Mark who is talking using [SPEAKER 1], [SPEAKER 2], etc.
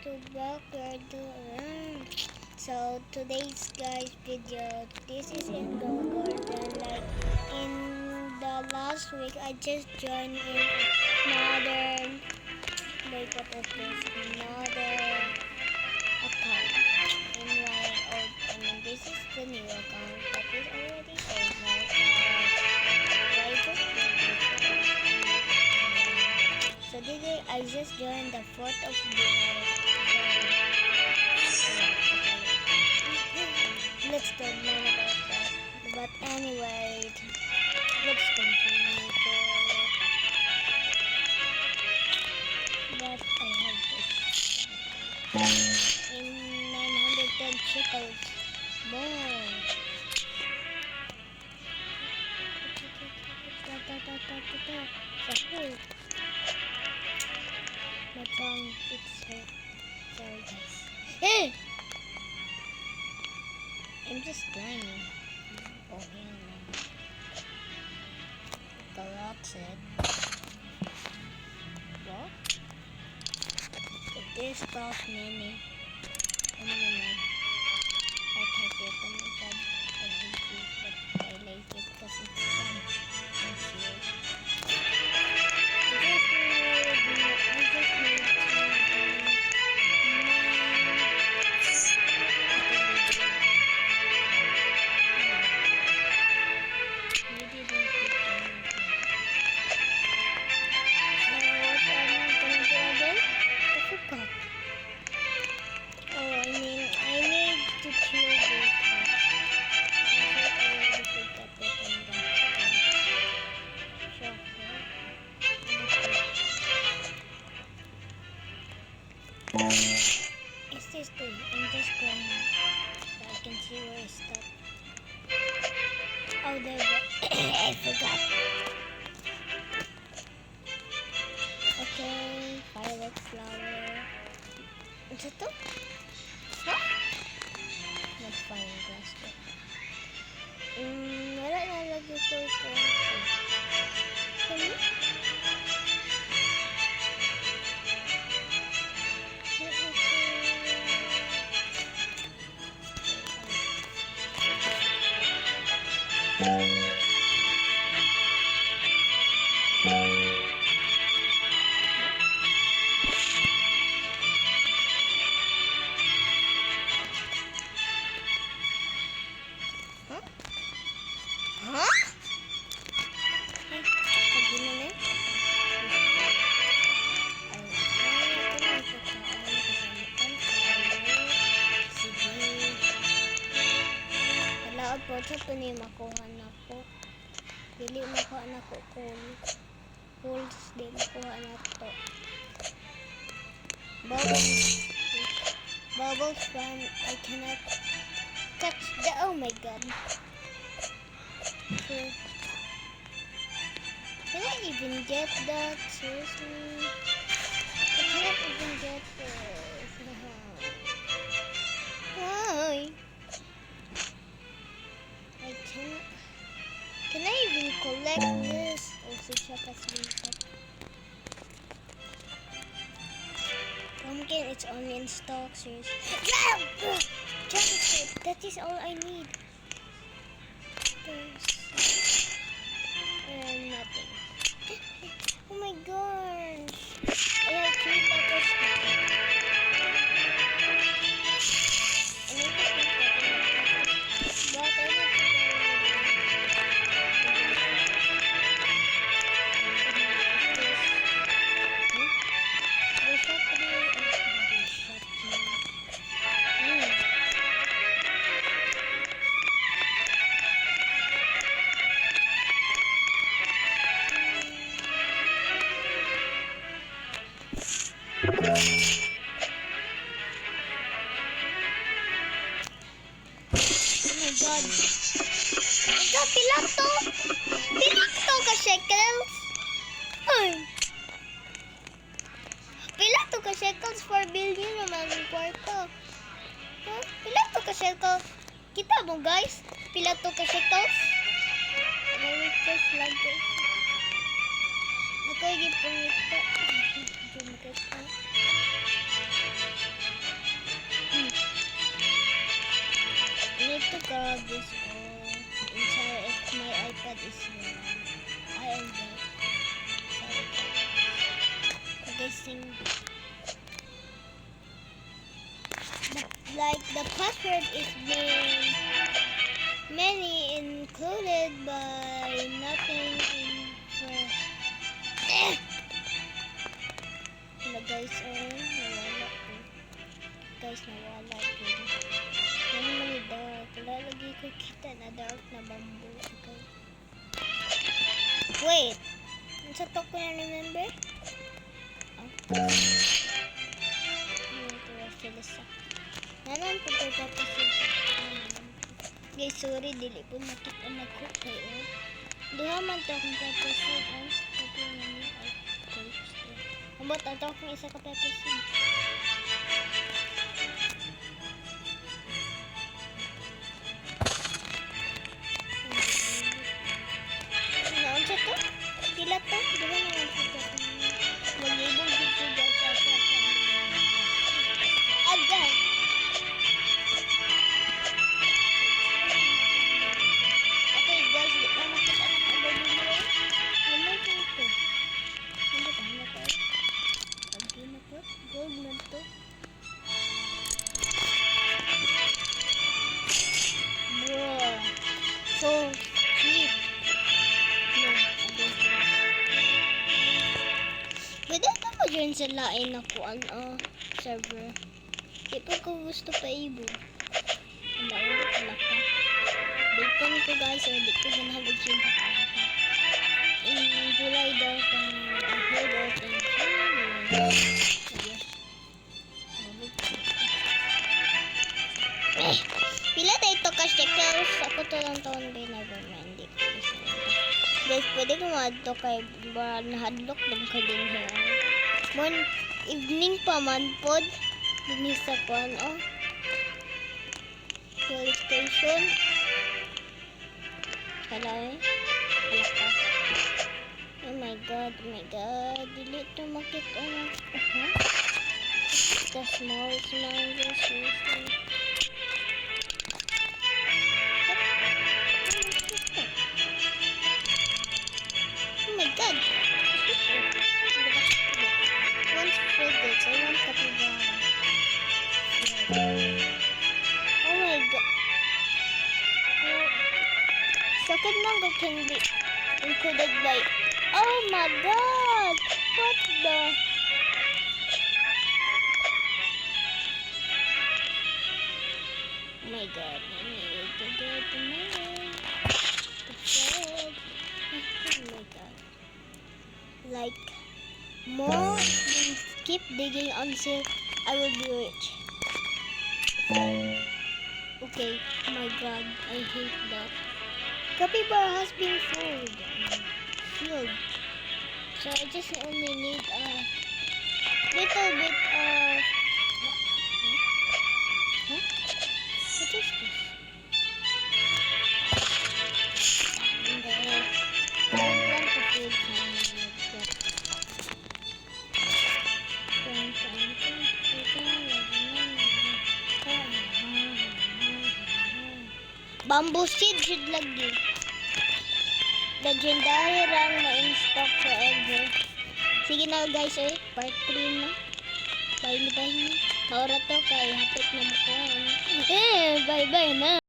[SPEAKER 1] to back we're doing. So today's guys video, this is in Go Garden. Like in the last week, I just joined in another like what is this another account in my old. I mean this is the new account, but it's already old now. I just did this. So today I just joined the 4th of July. Let's don't learn about that. But anyway, let's continue to it. But I have this in 910 shekels. More. So my tongue, it's hurt. Sorry guys. Hey! I'm just climbing. Oh hell no. Corrupted. What? If this cost many. I'm gonna take it. Oh my god. I hate it, but I like it because it's fun. It's weird. It's this thing. I'm just going so I can see where I stop. Oh, there we go. I forgot. Okay, firework flower. Is it too? What? Not fire glass. Wala na lagi ito ito. Kami? Po sa ito ni makuha na po. Dili makuha na ko pools. Di makuha na to. Bubbles from I cannot touch the oh my god. So, can I even get that? Seriously? I cannot even get this. Why? I cannot. Can I even collect this? Oh, si Shaka's been pumpkin, it's only in stock, seriously. That is all I need. There's nothing. Oh my gosh. I have 3 peppers. God. Ito, pilato. Pilato ka shekels. Ay. Pilato ka shekels, 4 billion naman yung kwarto. Huh? Pilato ka shekels. Kita mo guys? Pilato ka shekels. Just like this. Nakoy gipong ito. to grab this all inside if my iPad is here. I am dead. Sorry guys. Okay, sing. Like the password is being many included by nothing in for na guys nawala ko. Guys nawala ko. Yan naman dark. Lalagay ko kita na dark na bamboo. Okay. Wait. Sa to ko na remember? Oh. Ito was sila sa nanon po ko tapos guys, sorry, dili po makita na ko kayo. Duha man to akong pepper seed. Pepper na niya. Abot ato akong isa ka pepper seed. Naon siya to? Pila to? Duha na lang siya to. Mag-ibog dito guys. Agad! Gold man to. Bro. So cheap. No, I don't know. Pwede ka mo dyan sa lain ako server. Di pa ko gusto pa ibo. Wala ka. Bacon ko guys, di ko ganahalag siya pa. In July daw kung I heard open. Pila tayo ito ka stickers? Ako to lang taon kay Nevermind. Hindi ko gusto nito. Guys, pwede ko madto kay nahadlok lang ka din here. Mon, evening pa man pod. Dinis sa kwan, police station. Hala eh. Hala ka. Oh my god, oh my god. Dili ito makita na. The smallest mango seriously. Oh my god. Once frigates, I want capybara. Oh my god. Sakit mango can be included by. Oh my god. What the? Oh my god, I need to get the money. The food. Oh my god. Like, more than keep digging until I will be rich. Okay, oh my god, I hate that. Capybara has been filled. So I just only need a little bit of... Huh? What is this? I don't want to feed him like that. Bamboo seed should lagi. Legendary rang na in stock forever. Sige na guys, part 3 na. Bye na. Maura to kay hapit na mo ko. Bye bye na.